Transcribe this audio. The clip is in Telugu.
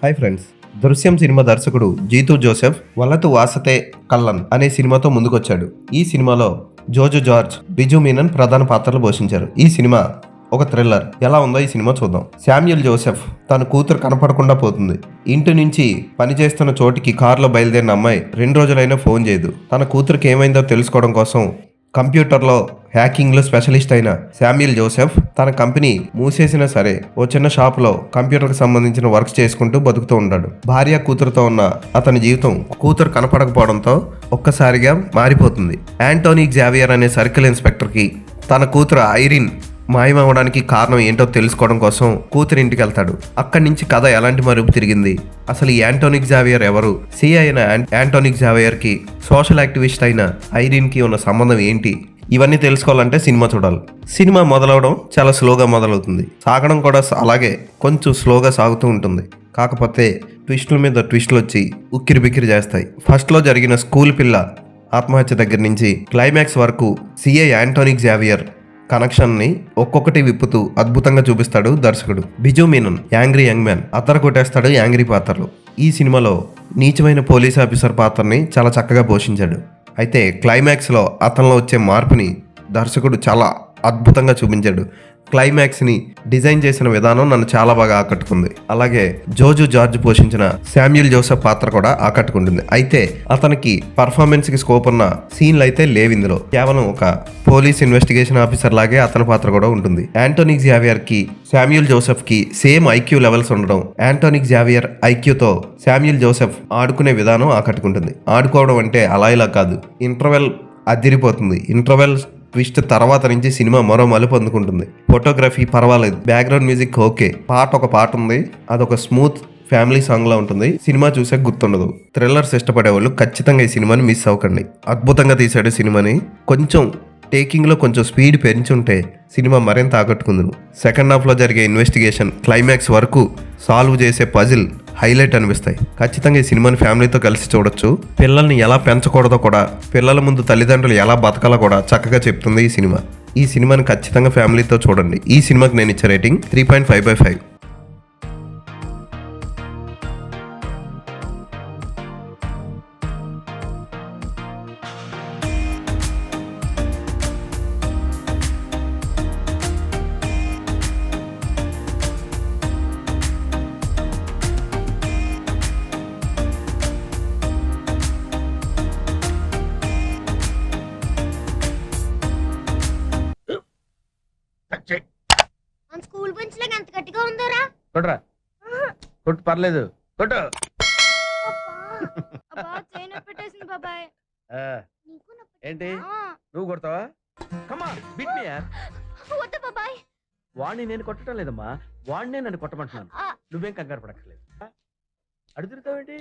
హాయ్ ఫ్రెండ్స్, దృశ్యం సినిమా దర్శకుడు జీతూ జోసెఫ్ వలతు వాసతే కల్లన్ అనే సినిమాతో ముందుకొచ్చాడు. ఈ సినిమాలో జోజు జార్జ్, బిజు మీనన్ ప్రధాన పాత్రలు పోషించారు. ఈ సినిమా ఒక థ్రిల్లర్. ఎలా ఉందో ఈ సినిమా చూద్దాం. శామ్యూల్ జోసెఫ్ తన కూతురు కనపడకుండా పోతుంది. ఇంటి నుంచి పనిచేస్తున్న చోటికి కారులో బయలుదేరిన అమ్మాయి 2 రోజులైనా ఫోన్ చేయదు. తన కూతురికి ఏమైందో తెలుసుకోవడం కోసం కంప్యూటర్లో హ్యాకింగ్లో స్పెషలిస్ట్ అయిన శామ్యూల్ జోసెఫ్ తన కంపెనీ మూసేసినా సరే ఓ చిన్న షాప్లో కంప్యూటర్కి సంబంధించిన వర్క్స్ చేసుకుంటూ బతుకుతూ ఉంటాడు. భార్య కూతురుతో ఉన్న అతని జీవితం కూతురు కనపడకపోవడంతో ఒక్కసారిగా మారిపోతుంది. యాంటోనీ జావియర్ అనే సర్కిల్ ఇన్స్పెక్టర్కి తన కూతురు ఐరిన్ మాయమవడానికి కారణం ఏంటో తెలుసుకోవడం కోసం కూతురి ఇంటికి వెళ్తాడు. అక్కడి నుంచి కథ ఎలాంటి మరుపు తిరిగింది, అసలు ఈ యాంటోనిక్ జావియర్ ఎవరు, సిఐ అయిన యాంటోనిక్ జావియర్ కి సోషల్ యాక్టివిస్ట్ అయిన ఐరిన్ కి ఉన్న సంబంధం ఏంటి, ఇవన్నీ తెలుసుకోవాలంటే సినిమా చూడాలి. సినిమా మొదలవడం చాలా స్లోగా మొదలవుతుంది, సాగడం కూడా అలాగే కొంచెం స్లోగా సాగుతూ ఉంటుంది. కాకపోతే ట్విస్టుల మీద ట్విస్టులు వచ్చి ఉక్కిరి బిక్కిరి చేస్తాయి. ఫస్ట్లో జరిగిన స్కూల్ పిల్ల ఆత్మహత్య దగ్గర నుంచి క్లైమాక్స్ వరకు సిఐ యాంటోనిక్ జావియర్ కనెక్షన్ని ఒక్కొక్కటి విప్పుతూ అద్భుతంగా చూపిస్తాడు దర్శకుడు. Biju Menon angry young man అద్దరు కొట్టేస్తాడు యాంగ్రీ పాత్రలు. ఈ సినిమాలో నీచమైన పోలీస్ ఆఫీసర్ పాత్రని చాలా చక్కగా పోషించాడు. అయితే క్లైమాక్స్లో అతనిలో వచ్చే మార్పుని దర్శకుడు చాలా అద్భుతంగా చూపించాడు. క్లైమాక్స్ని డిజైన్ చేసిన విధానం నన్ను చాలా బాగా ఆకట్టుకుంది. అలాగే జోజు జార్జ్ పోషించిన శామ్యూల్ జోసెఫ్ పాత్ర కూడా ఆకట్టుకుంటుంది. అయితే అతనికి పర్ఫార్మెన్స్కి స్కోప్ ఉన్న సీన్లు అయితే లేవు ఇందులో. కేవలం ఒక పోలీస్ ఇన్వెస్టిగేషన్ ఆఫీసర్ లాగే అతని పాత్ర కూడా ఉంటుంది. యాంటోనిక్ జావియర్ కి శామ్యూల్ జోసెఫ్ కి సేమ్ ఐక్యూ లెవెల్స్ ఉండడం, యాంటోనిక్ జావియర్ ఐక్యూతో శామ్యూల్ జోసెఫ్ ఆడుకునే విధానం ఆకట్టుకుంటుంది. ఆడుకోవడం అంటే అలా ఇలా కాదు, ఇంటర్వెల్ అదిరిపోతుంది. ఇంటర్వెల్ ట్విస్ట్ తర్వాత నుంచి సినిమా మరో మలుపు అందుకుంటుంది. ఫోటోగ్రఫీ పర్వాలేదు, బ్యాక్గ్రౌండ్ మ్యూజిక్ ఓకే, ఒక పాట ఉంది, అదొక స్మూత్ ఫ్యామిలీ సాంగ్ లా ఉంటుంది. సినిమా చూసే గుర్తుండదు. థ్రిల్లర్స్ ఇష్టపడే వాళ్ళు ఖచ్చితంగా ఈ సినిమాని మిస్ అవ్వకండి. అద్భుతంగా తీశాడు సినిమాని. కొంచెం టేకింగ్లో కొంచెం స్పీడ్ పెంచుంటే సినిమా మరింత ఆకట్టుకుందును. సెకండ్ హాఫ్లో జరిగే ఇన్వెస్టిగేషన్, క్లైమాక్స్ వరకు సాల్వ్ చేసే పజిల్ హైలైట్ అనిపిస్తాయి. ఖచ్చితంగా ఈ సినిమాని ఫ్యామిలీతో కలిసి చూడొచ్చు. పిల్లల్ని ఎలా పెంచకూడదో కూడా, పిల్లల ముందు తల్లిదండ్రులు ఎలా బతకాలో కూడా చక్కగా చెప్తుంది ఈ సినిమా. ఈ సినిమాని ఖచ్చితంగా ఫ్యామిలీతో చూడండి. ఈ సినిమాకి నేను ఇచ్చే రేటింగ్ 3.5/5. మన స్కూల్ బెంచ్ లాగా ఎంత గట్టిగా ఉందోరా. కొట్రా, కొట్టు, పర్లేదు, కొట్టు. అబ్బా చైన్ పెట్టేసింది బాబాయ్. ఆ, నీకు ఏంటి నువ్వు కొడతావా? కమా బిట్ మీ యార్. వద్దు బాబాయ్. వాడిని నేను కొట్టడం లేదమ్మా, వాడినే నన్ను కొట్టమంటున్నాను. ఆ. నువ్వేం కంగారు పడక్కర్లేదు. అడుగుతావేంటి?